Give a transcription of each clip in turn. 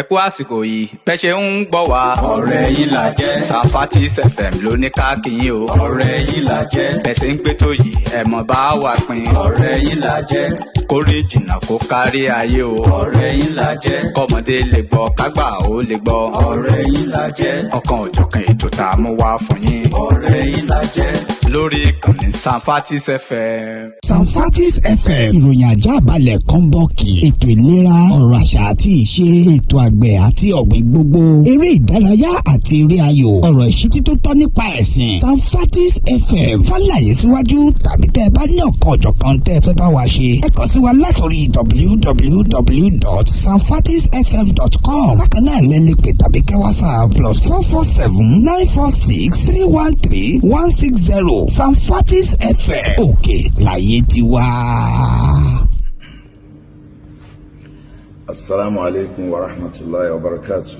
ẹ kú àsìkò yìí bẹ́ẹ̀ ṣe ń gbọ́ wá. ọ̀rẹ́ yín là jẹ́. Sanfatis FM ló ní ká kí yín o. ọ̀rẹ́ yín là jẹ́. bẹ́ẹ̀ ṣe ń gbé tó yìí ẹ mọ̀ bá wa pín. ọ̀rẹ́ yín là jẹ́. kórè jìnnà kó kárí ayé o. ọ̀rẹ́ yín là jẹ́. kọ́mọdé lè gbọ́ kágbà ó lè gbọ́. ọ̀rẹ́ yín là jẹ́. ọ̀kan òjọ̀kan ètò tá a mú wá fún yín. ọ̀rẹ́ yín là jẹ́. lórí ìkànnì Sanfatis FM. Sanfatis FM ìròyìn ajá balẹ̀ kọ́ńbọ́ọ̀kì ètò ìlera ọ̀rọ̀ àṣà àti ìṣe ètò àgbẹ̀ àti ọ̀gbìn gbogbo eré ìdárayá àti eré ayò ọ̀rọ̀ ìṣítí tó tọ́ nípa ẹ̀sìn Sanfatis FM fàlàyé síwájú tàbí tẹ́ ẹ bá ní ọ̀kan ọ̀jọ̀kan tẹ́ ẹ fẹ́ bá wa ṣe ẹ kàn sí wa látòrí www.sanfatisfm.com bákan náà lẹ́lẹ́ pè tàbí kẹ́ WhatsApp +447-946-313-160 Sanfatis FM òkè láyé tiwa. Assalamu alaikum wa rahmatullahi wa barakatuh.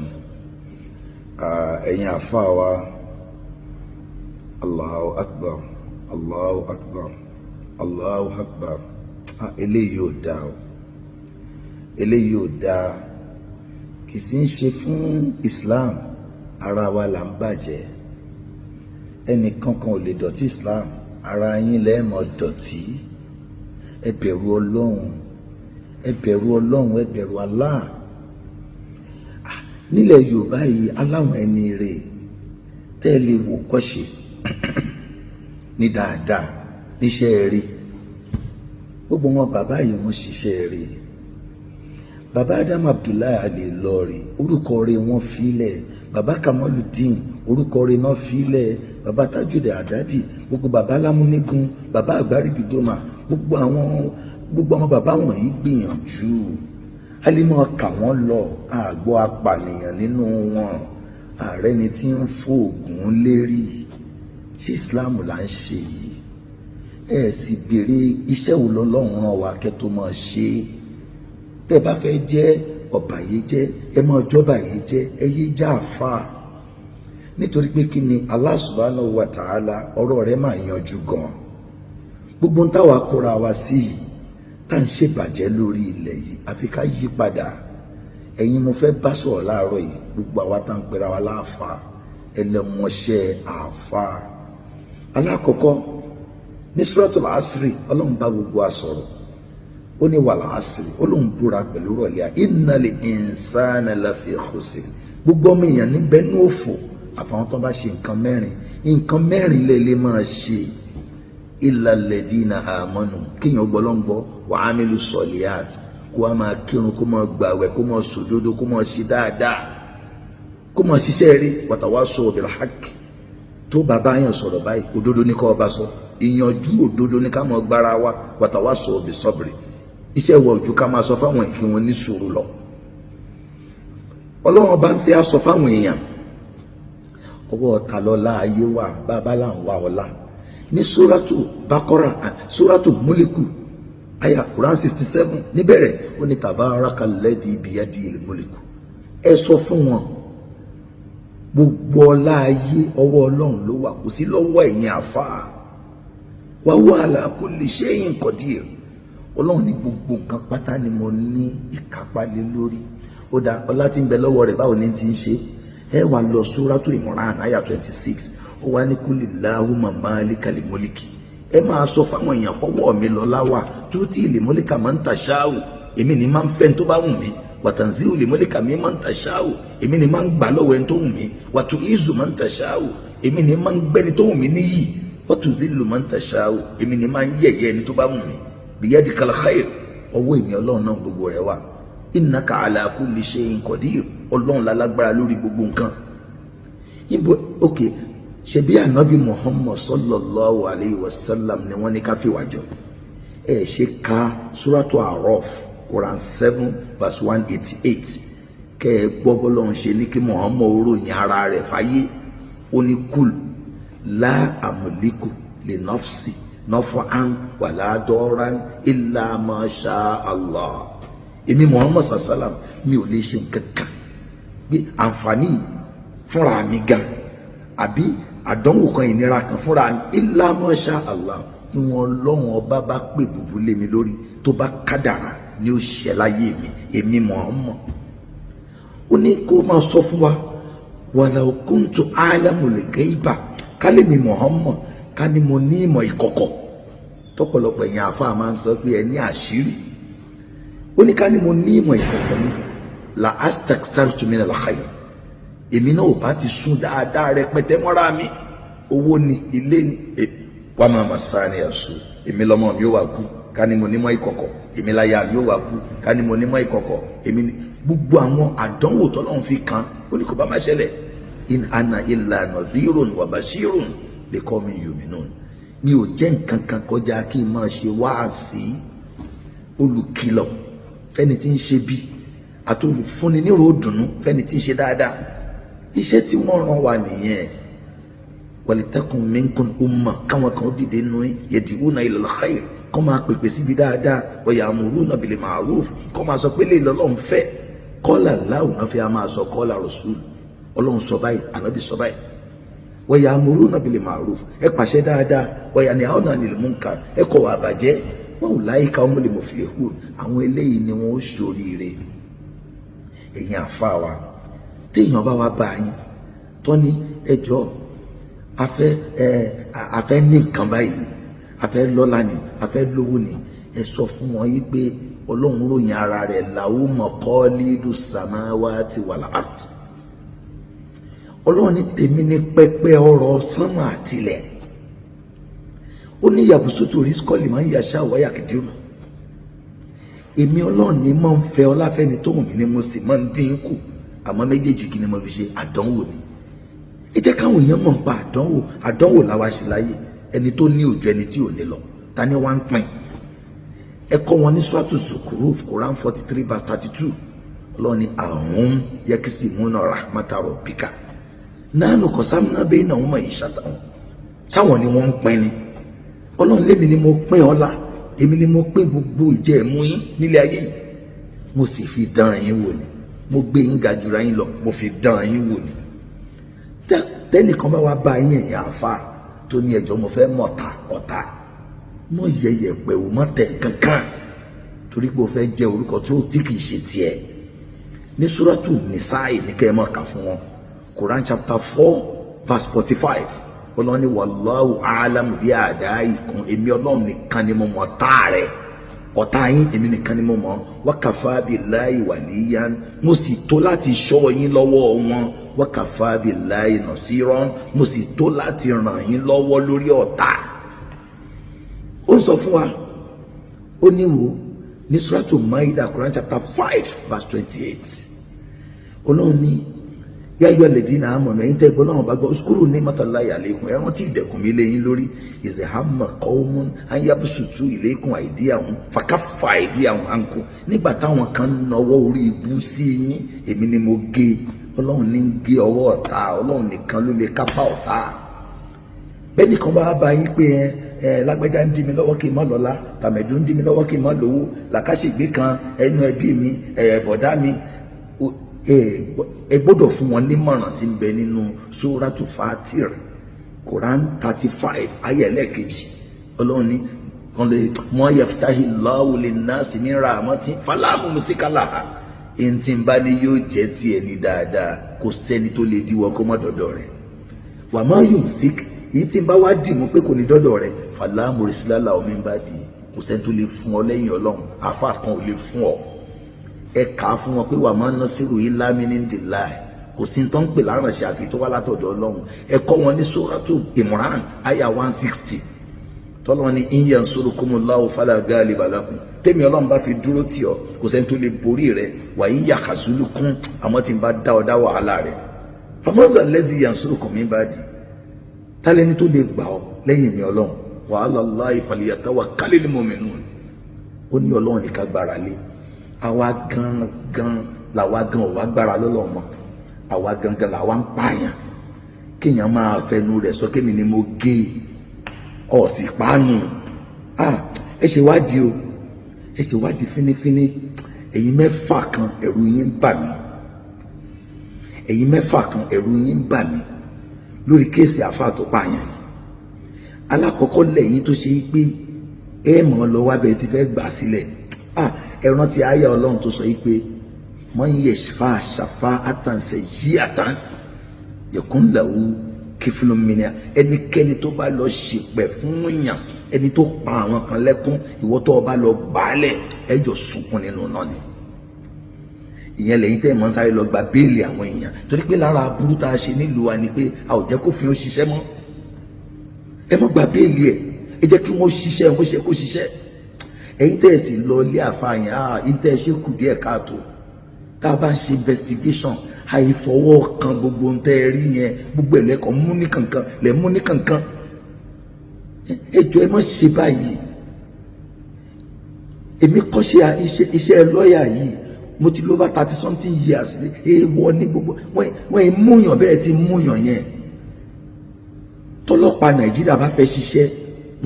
Ẹ̀yin àfáà wa, Allahu akbar, Allahu akbar, Allahu akbar. Eléyìí ò dáa o. Eléyìí ò dáa. Kì í sì ń ṣe fún Islam, ara wa là ń bàjẹ́. Ẹnìkan kan ò lè dọ̀tí Islam, ara yín lẹ́ mọ̀ dọ̀tí. Ẹ bẹ̀rù Ọlọ́run. Ẹ bẹ̀rù Ọlọ́run, ẹ bẹ̀rù Allah. Nílẹ̀ Yorùbá yìí aláwọn ẹni rè tẹ́ lè wò kọ́ṣe ní dáadáa níṣẹ́ rí. Gbogbo wọn bàbá yìí wọ́n ṣiṣẹ́ rí. Bàbá Adam Abdullahi Ali Lori orúkọ rẹ̀ wọ́n filẹ̀. Bàbá Kamaludin orúkọ rẹ̀ náà filẹ̀. Bàbá Tajude Adabi, gbogbo bàbá Lámúnígun, bàbá Àgbárígidómà, gbogbo àwọn bàbá wọ̀nyí gbìyànjú. Alimọ̀ kà wọ́n lọ àgbọ̀ apànìyàn nínú wọn. Ààrẹ ni tí ń fòògùn lérí. Ṣé Islam là ń ṣe yìí? Ẹ sì béèrè iṣẹ́ wo lọ́lọ́run rán wa kẹ́ tó máa ṣe. Tẹ́ bá fẹ́ jẹ́ ọ̀bàyéjẹ́ ẹ máa jọ́bàyéjẹ́ ẹ yé já àfáà. Nítorí pé kí ni Allah subhanahu wa ta'ala ọ̀rọ̀ rẹ̀ máa yanjú gan. Gbogbo ń táwa kóra wa sí yìí tá ń ṣèbàjẹ́ lórí ilẹ̀ yìí àfi ká yí padà. Ẹ̀yin mo fẹ́ bá sọ̀rọ̀ láàárọ̀ yìí gbogbo àwa tá ń pera wa láàfáà ẹlẹ́mọṣẹ́ àfáà. Alákọ̀ọ́kọ́ ní Suratul Asri Ọlọ́run bá gbogbo wa sọ̀rọ̀ ó ní wal asri ó lóun búra pẹ̀lú rọ̀lẹ́ innal insana lafi khusr gbogbo ọmọ èèyàn níbẹ̀ ní òfò àfàwọn tó bá ṣe nǹkan mẹ́rin lè máa ṣe illa alladina amanu kéèyàn gbọ́lọ́ngbọ́ wa amilu solihat kó wá máa kírun kó máa gbàwẹ̀ kó máa sòdodo kó máa ṣe dáadáa kó máa ṣiṣẹ́ rí watawasaw bil haqq tó bàbá yẹn sọ̀rọ̀ báyìí òdodo ní kọ́ ọba sọ ìyànjú òdodo ní ká máa gbára wa watawasaw bis sabri iṣẹ́ wọ ojú ká máa sọ fáwọn èèyàn kí wọ́n ní sùúrù lọ. Ọlọ́run bá ń fẹ́ sọ fáwọn èèyàn ọwọ́ ọ̀tá lọ́la ayé wa bàbá là ń wá ọlá ní Suratu Baqara Suratu Muliku aya Quran 67 níbẹ̀rẹ̀ ó ní tabarakalladhi biyadihil mulku. Ẹ sọ fún wọn gbogbo ọlá ayé ọwọ́ Ọlọ́run ló wà kò sí lọ́wọ́ ẹ̀yin àfáà wa huwa ala kulli shay'in qadir. Ọlọ́run ní gbogbo nǹkan pátá ni mo ní ìkápá lé lórí. Ó dá ọlá tí ń bẹ lọ́wọ́ rẹ̀ báwo ni ti ń ṣe. Ẹ wá lọ Suratu Imran aya 26 ó wá ní kulillahumma malikal mulki. Ẹ máa sọ fáwọn èèyàn pọ́wọ́ mi lọ́lá wà tu'til mulka man tasha'u èmi ni máa ń fẹ́ tó bá wù mí wa tanzi'ul mulka mimman tasha'u èmi ni máa ń gbà lọ́wọ́ ẹni tó wù mí wa tu'izzu man tasha'u èmi ni máa ń gbẹ́ni tó wù mí níyì wa tuzillu man tasha'u èmi ni máa ń yẹ̀yẹ́ ẹni tó bá wù mí biyadikal khair ọwọ́ èmi Ọlọ́run náà gbogbo rẹ̀ wà innaka ala kulli shay'in qadir Ọlọ́run lálágbára lórí gbogbo nǹkan. Ibo okay ṣe bí ànábì Muhammad sallallahu alayhi wa sallam ni wọ́n ní ká fi wájọ. Ẹ ṣe ká Suratu Araf Quran 7 verse 188 kẹ́ ẹ gbọ́ bọ́lọ́run ṣe ní kí Muhammad ròyìn ara rẹ̀ fáyé ó ní kul la amliku li nafsi naf'an wala darran illa ma sha Allah. Èmi Muhammad sallam mi ò lè ṣe nǹkan kan bí àǹfààní fúnra mi gan àbí àdánwò kan ìnira kan fúnra mi illa ma sha Allah. Ìwọ̀n Ọlọ́run ọba bá pè bùbú lé mi lórí tó bá kádàrá ni ó ṣẹ láyé mi èmi Muhammad. ó ní kó máa sọ fún wa walau kuntu a'lamul ghaiba kálí mi Muhammad ká ní mo ní ìmọ̀ ìkọ̀kọ̀ tọ́pọ̀lọpọ̀ èèyàn àfáà máa ń sọ pé ẹ ní àṣírí. Ó ní ká ní mo ní ìmọ̀ ìkọ̀kọ̀ ni la astaksartu min al-khayr, èmi náà ò bá ti sún dáadáa rẹpẹtẹ mọ́ra mi, owó ni, ilé ni, wà máa mà sáà ní ẹ̀sùn, èmi lọ́mọ mi ó wà kú ká ní mo nímọ̀ ìkọ̀kọ̀, èmi láyà mi ó wà kú ká ní mo nímọ̀ ìkọ̀kọ̀, èmi ní gbogbo àwọn àdánwò tọ́lọ́run fi kan ó ní kò bá má ṣẹlẹ̀. In ana illa nadhirun wa bashirun liqawmin yu'minun, mi ò jẹ́ nǹkan kan kọjá kí n máa ṣe wáàsí olùkìlọ̀ fẹ́ni tí ń ṣe bí àti olùfúnni nírò òdùnnú fẹ́ni tí ń ṣe dáadáa. Iṣẹ́ tí wọ́n rán wa nìyẹn. Walitakun minkum umma, káwọn kan dìde nù yad'una ila al-khayr, kọ́ máa pèpè síbi dáadáa, wa ya'muruna bil ma'ruf, kọ́ máa sọ pé lè lọ́lọ́run fẹ́. Qala Allahu náà fi máa sọ qala Rasul, Ọlọ́run sọ báyìí, ànábì sọ báyìí. Wa ya'muruna bil ma'ruf, ẹ pàṣẹ dáadáa, wa yanhauna 'anil munkar, ẹ kọ̀ wá bàjẹ́. Wa ulaika humul muflihun, àwọn eléyìí ni wọ́n ó ṣoríire. Ẹ̀yin àfáà wa, téèyàn bá wá bá yín tó ní ẹjọ́ afẹ́ ní nǹkan báyìí, afẹ́ lọ́lá ni, afẹ́ lówó ni, ẹ sọ fún wọn yí pé Ọlọ́run ròyìn ara rẹ̀ lahu maqalidus samawati wal ard. Ọlọ́run ní tèmi ní pẹpẹ ọrọ̀ sánmà àtilẹ̀. Ó ní yabsutu rizqa liman yasha'u wa yaqdiru. Èmi Ọlọ́run ní máa ń fẹ́ ọláfẹ́ni tó wù mí ni mo sì máa ń dín kù, àmọ́ méjèèjì kí ni mo fi ṣe àdánwò ni. Ẹ jẹ́ káwọn èèyàn mọ̀ nípa àdánwò làwa ṣe láyé, ẹni tó ní òjò ẹni tí ò ní lọ, ta ni wọ́n ń pín. Ẹ kọ́ wọn ní Suratu Zukhruf Quran 43 verse 32. Ọlọ́run ní ahum yaksimuna rahmata rabbika nahnu qasamna bainahum ma'ishatahum, sáwọn ni wọ́n ń pín ni. Ọlọ́run lémi ni mo pín ọlá, èmi ni mo pín gbogbo ìjẹ́ ẹ̀mú yín nílé ayé yìí, mo sì fi dán yín wò ni, mo gbé yín ga jùra yín lọ, mo fi dán yín wò ni. Tẹ́nìkan bá wá bá yín ẹ̀yìn àfa tó ní ẹjọ́ mo fẹ́ mọ̀ta ọ̀tá, mọ̀ yẹyẹ pẹ̀wò mọ̀ tẹ̀ kankan, torí pé o fẹ́ jẹ́ orúkọ tí kìí ṣe tiẹ̀. Ní Suratu Nisa'i ní kẹ́ ẹ mọ̀ ká fún wọn, Quran chapter 4 verse 45. Ọlọ́run ní wallahu a'lamu bi a'da'ikum, èmi Ọlọ́run nìkan ni mo mọ̀ ọ̀tá rẹ̀, ọ̀tá yín èmi nìkan ni mo mọ̀. Wa kafa billahi waliyan, mo sì tó láti ṣọ́ yín lọ́wọ́ wọn. Wa kafa billahi nasiran, mo sì tó láti ràn yín lọ́wọ́ lórí ọ̀tá. Ó sọ fún wa, ó ní wo ní Suratu Maida Quran chapter 5 verse 28. Ọlọ́run ní ya ayyuhal ladina amanu, ẹ̀yin tẹ́ gbọ́ náà bá gbọ́, uskuru ni'matallahi alaykum, ẹ rántí ìdẹ̀kùn mi lé yín lórí. Iz hamma qawmun an yabsutu ilaykum aydiyahum fakaffa aydiyahum ankum, nígbà táwọn kan nawọ́ orí ibú sí yín, èmi ni mo gé. Ọlọ́run ní gé ọwọ́ ọ̀tá, Ọlọ́run nìkan ló lè kápá ọ̀tá. Bẹ́ẹ̀ nìkan bá yín pé lágbájá ń dí mi lọ́wọ́ kí n má lọ́lá, tàmẹ̀dù ń dí mi lọ́wọ́ kí n má lówó, làkàṣègbè kan ẹnu ẹbí mi, bọ̀dá mi, ẹ gbọ́dọ̀ fún wọn nímọ̀ràn tí ń bẹ nínú Suratu Fatir Quran 35 ayé ẹlẹ́ẹ̀kejì. Ọlọ́run ní ma yaftahillahu linnasi min rahmatin fala mumsika laha, èyí tí ń bá ní yóò jẹ́ tiẹ̀ ní dáadáa, kò sẹ́ni tó lè díwọ́ kó má dọ̀dọ̀ rẹ̀. Wa ma yumsik, èyí tí ń bá wá dì mú pé kò ní dọ̀dọ̀ rẹ̀, fala mursila lahu min ba'di, kò sẹ́ni tó lè fún ọ lẹ́yìn Ọlọ́run, àfa kan ò lè fún ọ. Ẹ kà á fún wọn pé wa ma nasiru illa min indillahi, kò sí tó ń pè láránṣẹ́ àfi tó wá látọ̀dọ̀ Ọlọ́run. Ẹ kọ́ wọn ní Suratu Imran aya 160. Tọ́lọ́ ní in yansurukumullahu fala ghaliba lakum, tẹ́mi Ọlọ́run bá fi dúró tì ọ́, kò sẹ́ni tó lè borí rẹ̀. Wa in yakhzulukum, àmọ́ tí ń bá dá ọ dá wàhálà rẹ̀. Faman zal ladhi yansurukum min ba'di, tálẹ́ni tó lè gbà ọ́ lẹ́yìn mi Ọlọ́run. Wa 'ala Allahi falyatawakkalil mu'minun, ó ní Ọlọ́run nìkan gbára lé. Àwa gan làwa gan ò wá gbára lọ́lọ́ mọ́, àwa gangan làwa ń pààyàn. Kéèyàn máa fẹnu rẹ̀ sọ kémi ni mo gé ọ̀sì páànù. Ẹ ṣe wádìí o, ẹ ṣe wádìí fínífíní. Ẹ̀yin mẹ́fà kan ẹ̀rù yín bà mí, ẹ̀yin mẹ́fà kan ẹ̀rù yín bà mí lórí kéèsì àfáà tó pààyàn. Alákọ̀ọ́kọ́ lẹ́yìn tó ṣe pé ẹ mọ̀ lọ wá bẹ́ẹ̀ ti fẹ́ gbà sílẹ̀. Ẹ rántí àyà Ọlọ́run tó sọ pé man yashfa shafa'atan sayyi'atan yakun lahu kiflun minha. Ẹnikẹ́ni tó bá lọ ṣìpẹ̀ fún yàn, ẹni tó pa àwọn kan lẹ́kún, ìwọ tó bá lọ gbàálẹ̀ ẹjọ́ sunkún nínú náà ni. Ìyẹn lẹ́yìn tẹ́ ẹ̀ mọ́ sáré lọ gba béèlì àwọn èèyàn, torí pé lára aburú tá a ṣe nílùú wa ni pé a ò jẹ́ kó fi ó ṣiṣẹ́ mọ́. Ẹ mọ́ gba béèlì ẹ̀, ẹ jẹ́ kí wọ́n ṣiṣẹ́ wọ́n ṣe kó ṣiṣẹ́. Ẹ̀yin tẹ́ ẹ̀ sì lọ ilé àfààyàn ẹ̀yin tẹ́ ẹ ṣe kù díẹ̀ káàtó. Tá a bá ń ṣe investigation, àìfọwọ́ kan gbogbo ń tẹ́ ẹ rí yẹn, gbogbo ẹ̀ lẹ́kọ̀ọ́ mú ní kankan lẹ́ mú ní kankan. Ẹ jọ̀ọ́ ẹ má ṣe báyìí. Èmi kọ́ṣẹ́ iṣẹ́ lọ́ọ̀yà yìí, mo ti lọ bá 30 something years. Èèwọ̀ ní gbogbo wọ́n ń múyàn bẹ́ẹ̀ ti múyàn yẹn. Tọ́lọ́pàá Nàìjíríà bá fẹ́ ṣiṣẹ́,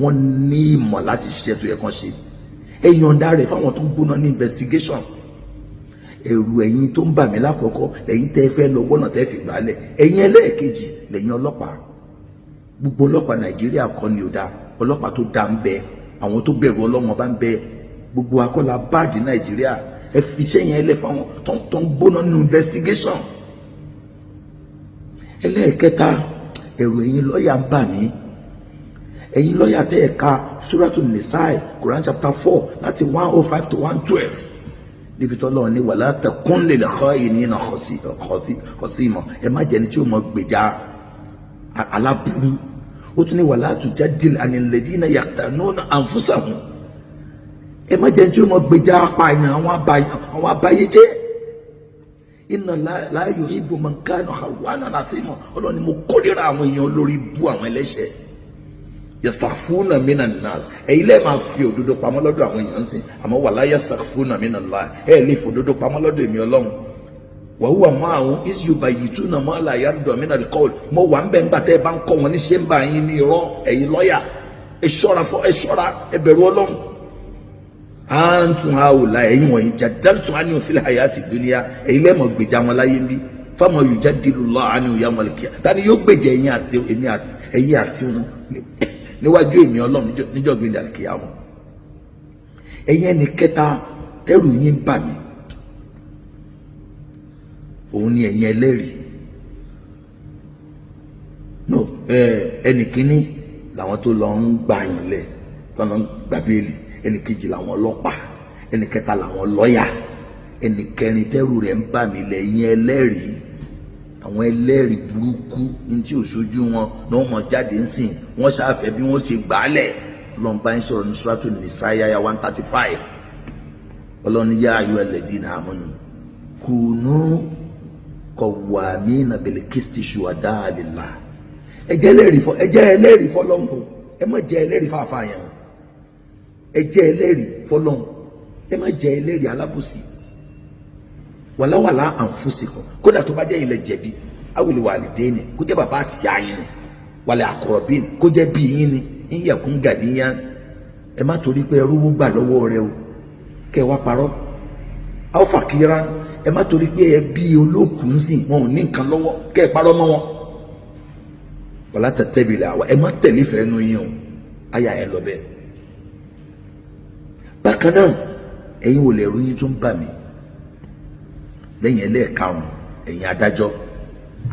wọ́n ní ìmọ̀ láti ṣiṣẹ́ tó yẹ kán ṣe. Ẹ yọ̀ǹda rẹ̀ fáwọn tó ń gbóná ní investigation. Ẹ̀rù ẹ̀yin tó ń bà mí lákọ̀ọ́kọ́ lẹ́yìn tẹ́ fẹ́ lọ wọ́nà tẹ́ fi gbálẹ̀, ẹ̀yin ẹlẹ́ẹ̀kejì lẹ́yìn ọlọ́pàá. Gbogbo ọlọ́pàá Nàìjíríà kọ́ ni ò dáa, ọlọ́pàá tó dáa ń bẹ, àwọn tó bẹ̀rù Ọlọ́run bá ń bẹ. Gbogbo akọ́lá báàdì Nàìjíríà, ẹ fi iṣẹ́ yẹn lẹ̀ fáwọn tó ń gbóná nínú investigation. Ẹlẹ́ẹ̀kẹta, ẹ̀rù ẹ̀yin lọ́ọ̀yà ń bà mí. Ẹ̀yin lọ́ọ̀yà tẹ́ ẹ̀ ka Suratul Nisa'i, Quran chapter 4 láti 105 to 112. Níbi tó lọ́wọ́ ní wala takun lil kha'inina khasima, ẹ má jẹ́ni tí ó mọ gbèjà aláburú. Ó tún ní wala tujadil anil ladina yaqtanuna anfusahum, ẹ má jẹ́ni tí ó mọ gbèjà apààyàn àwọn abáyéjẹ́. Inna la yuhibbu man kana khawanan athima, Ọlọ́run ni mo kórìíra àwọn èèyàn olórí bú àwọn ẹlẹ́ṣẹ̀. Yastakhfuna minan nas, ẹ̀yin lẹ́ẹ̀ máa fi òdodo pamọ́ lọ́dọ̀ àwọn èèyàn sìn, àmọ́ wala yastakhfuna minallah, ẹ̀ lè fi òdodo pamọ́ lọ́dọ̀ èmi Ọlọ́run. Wa huwa ma'ahum iz yubayyituna ma la yarda minal qawl, mo wà ń bẹ̀ ń bàtẹ́ ẹ bá ń kọ́ wọn ní ṣé ń bá yín ní irọ́. Ẹ̀yin lọ́ọ̀yà ẹ ṣọ́ra ẹ bẹ̀rù Ọlọ́run. Antum haula, ẹ̀yin wọ̀nyí jadaltum anhum fil hayati dunya, ẹ̀yin lẹ́ẹ̀ mọ̀ gbèjà wọn láyé ń bí. Fama yujadilullahu anhum yawmal qiyamah, tani yóò gbèjà ẹ̀yin àti wọn níwájú èmi Ọlọ́run níjọ́ gbẹ̀dẹ̀ àlùkìyámọ̀. Ẹ̀yin ẹni kẹta ẹrù yín bà mí, òun ni ẹ̀yin ẹlẹ́rìí. No, ẹnì kínní làwọn tó lọ ń gbàyàn lẹ̀ tó lọ ń gbà béèlì, ẹnì kejì làwọn ọlọ́pàá, ẹnì kẹta làwọn lọ́ọ̀yà, ẹnì kẹrin tẹ́rù rẹ̀ ń bà mí lẹ́yìn ẹlẹ́rìí. Àwọn ẹlẹ́rìí burúkú ní tí òṣojú wọn náà mọ̀ jáde ń sìn, wọ́n ṣàfẹ́ bí wọ́n ṣe gbàálẹ̀. Ọlọ́run bá ń sọ̀rọ̀ ní Suratul Nisa'i 135. Ọlọ́run yá ayọ̀ alladhina amanu kunu qawwamina bil qisti shuhada'a lillah. Ẹ jẹ́ ẹlẹ́rìí fọ́lọ́run o, ẹ má jẹ́ ẹlẹ́rìí fàfàyàn. Ẹ jẹ́ ẹlẹ́rìí fọ́lọ́run, ẹ má jẹ́ ẹlẹ́rìí alábòsí. Wàláwàlá anfusikum, kódà tó bá jẹ́ ilẹ̀ jẹ̀bi, awil walidaini, kó jẹ́ bàbá àti ìyá yín ni, wal aqrabin, kó jẹ́ bí yín ni, in yakun ganiyan. Ẹ má torí pé ẹrú gbà lọ́wọ́ rẹ o kẹ́ wá parọ́. Aw fakiran, ẹ má torí pé ẹ bí olókùn sìn wọn ò ní nǹkan lọ́wọ́ kẹ́ parọ́ mọ́ wọn. Wala tattabil hawa, ẹ má tẹ̀lé ìfẹ́ inú yín o, àyà ẹ lọ bẹ́ẹ̀. Bákan náà, ẹ̀yin ò lè rú yín tó ń bà mí. Lẹ́yìn ẹlẹ́ẹ̀karùn-ún, ẹ̀yin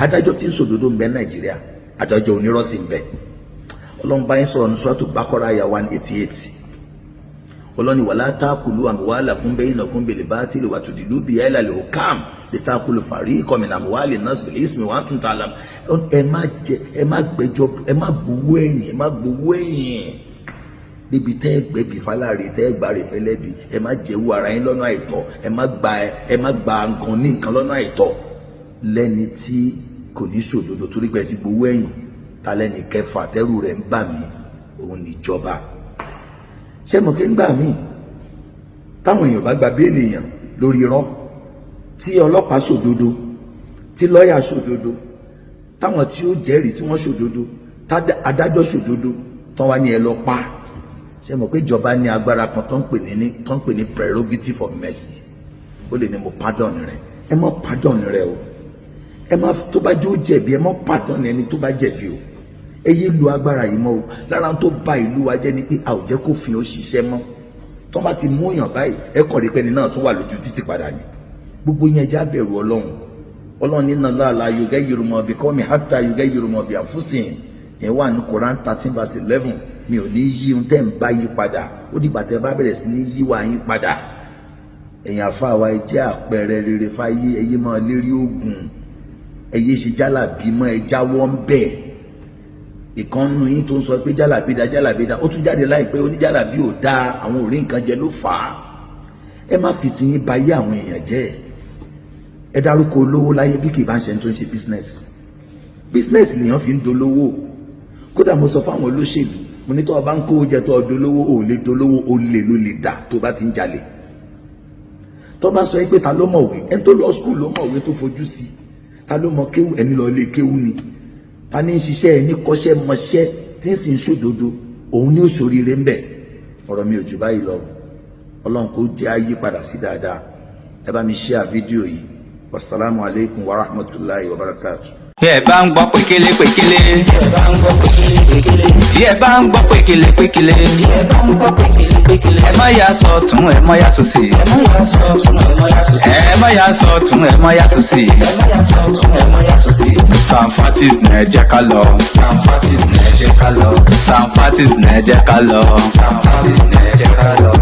adájọ́ tí ń sòdodo ń bẹ Nàìjíríà, adájọ́ onírọ́sì ń bẹ. Ọlọ́run bá yín sọ̀rọ̀ ní Suratul Baqara 188. Ọlọ́run ní wala ta'kulu amwalakum bainakum bil batili wa tudlu biha ila al-hukam litakulu fariqan min amwali an-nas bil ismi wa antum ta'lamun. Ẹ má gbowó ẹ̀yìn níbi tẹ́ gbẹ̀bí fáláre tẹ́ gbà rẹ̀ fẹ́lẹ́bí, ẹ má jẹ́wọ́ ara yín lọ́nà àìtọ́, ẹ má gba nǹkan ní nǹkan lọ́nà àìtọ́ lẹ́ni tí kò ní ṣòdodo torí pé ti gbowó ẹ̀yìn. Ta lẹ́ni kẹfà tẹ́rù rẹ̀ ń bà mí, òun níjọba. Ṣé mo kí ń gbà mí táwọn èèyàn bá gba béèlì èèyàn lórí irọ́, tí ọlọ́pàá ṣòdodo, tí lọ́ọ̀yà ṣòdodo, táwọn tí ó jẹ́rìí tí wọ́n ṣòdodo, adájọ́ ṣòdodo, tán wá ní ẹ lọ pa. Ṣé mo pé ìjọba ní agbára kan tó ń pè ní prerogative of mercy. Ó lè ní mo pardon rẹ, ẹ má pardon rẹ o, ẹ má tó bá jẹ́ ó jẹ̀bi, ẹ má pardon ẹni tó bá jẹ̀bi o. Ẹ yé lu agbára yìí mọ́ o. Lára tó bà ìlú wa jẹ́ ni pé a ò jẹ́ kófin ó ṣiṣẹ́ mọ́. Tó bá ti mú èèyàn báyìí, ẹ kọ̀ rí pé ẹni náà tún wà lójú títì padà ni. gbogbo yẹn já bẹ̀rù ọlọ́run inna Allaha la yughayyiru ma biqawmin hatta yughayyiru ma bi anfusihim ẹ̀ wà ní Quran 13:11 mi ò ní yí ohun tẹ́ ń bá yí padà ó dìgbà tẹ́ bá bẹ̀rẹ̀ sí ní yíwà yín padà. ẹ̀yin àfáà wa ẹ jẹ́ àpẹẹrẹ rere fáyé, ẹyẹ máa lérí oògùn, ẹyẹ ṣe jálàbí mọ́, ẹ jáwọ́ ń bẹ̀. ìkànnù yín tó ń sọ pé jálàbí da ó tún jáde láìpẹ́ oníjálàbí ò dáa, àwọn ò rí nǹkan jẹ ló fà á. ẹ má fi tiyín ba yé àwọn èèyàn jẹ́. ẹ dárúkọ olówó láyé bí kì í bá ń ṣe tó ń ṣe business lèèyàn fi ń dolówó. kódà mo sọ fáwọn olóṣèlú mo ní tó o bá ń kówó jẹ tó o dolówó ò lè dolówó, o lè ló lè dà tó o bá ti ń jalè. tó bá sọ pé ta ló mọ̀wé, ẹni tó lọ skul ló mọ̀wé tó fojú sí, ta ló mọ kéwú, ẹni lọ lè kéwú ni, ta ní ṣiṣẹ́ ẹni kọ́ṣẹ́ mọṣẹ́ tí ń sì ń ṣòdodo, òun ní òṣòríire ń bẹ̀. ọ̀rọ̀ mi ò jù báyìí lọ, ọlọ́run kò jẹ́ ayé padà sí dáadáa. ẹ bá mi share fídíò yìí. wasalaamu alaikum wa rahmatulahi wa barakatuh. ẹ bá ń gbọ́ pékélé pékélé. ẹ bá ń gbọ́ pékélé pékélé. ẹ bá ń gbọ́ pékélé pékélé. ẹ bá ń gbọ́ pékélé pékélé. ẹ má yà sọ́tún ẹ má yà sósì. ẹ má yà sọ́tún ẹ má yà sósì. ẹ má yà sọ́tún ẹ má yà sósì. ẹ má yà sọ́tún ẹ má yà sósì. Sanfatis ní ẹ jẹ́ ká lọ. Sanfatis ní ẹ jẹ́ ká lọ. Sanfatis ní ẹ jẹ́ ká lọ. Sanfatis ní ẹ jẹ́ ká lọ.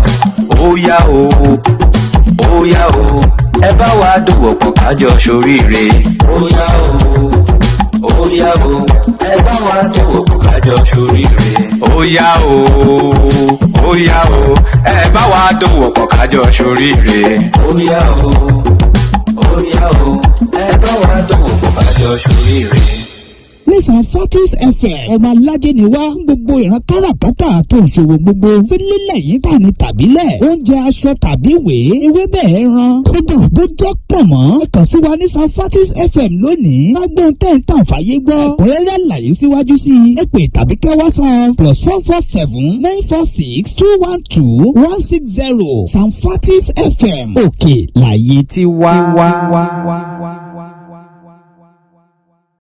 ó yá o ẹ bá wa dòwò pọ̀ kájọ ṣoríire. ó yá o ẹ bá wa dòwò pọ̀ kájọ ṣoríire. ó yá o ẹ bá wa dòwò pọ̀ kájọ ṣoríire. ó yá o ẹ bá wa dòwò pọ̀ kájọ ṣoríire. ní Sanfatis FM ọmọ alájẹ ni wá, gbogbo ìran káràkátà tó ìṣòwò gbogbo fílílẹ̀ yìí tà ní tàbílẹ̀, oúnjẹ aṣọ tàbí ìwé ewébẹ̀ ẹran kódà bó jẹ́ pọ̀nmọ́. ẹ kàn sí wa ní Sanfatis FM lónìí, lágbóhùn tẹ́ ń tàn fàyè gbọ́. ẹ̀kúnrẹ́rẹ́ àlàyé síwájú sí i ẹ pè tàbí kẹ́ WhatsApp +447 946 212 160. Sanfatis FM òkè láyé tí wá.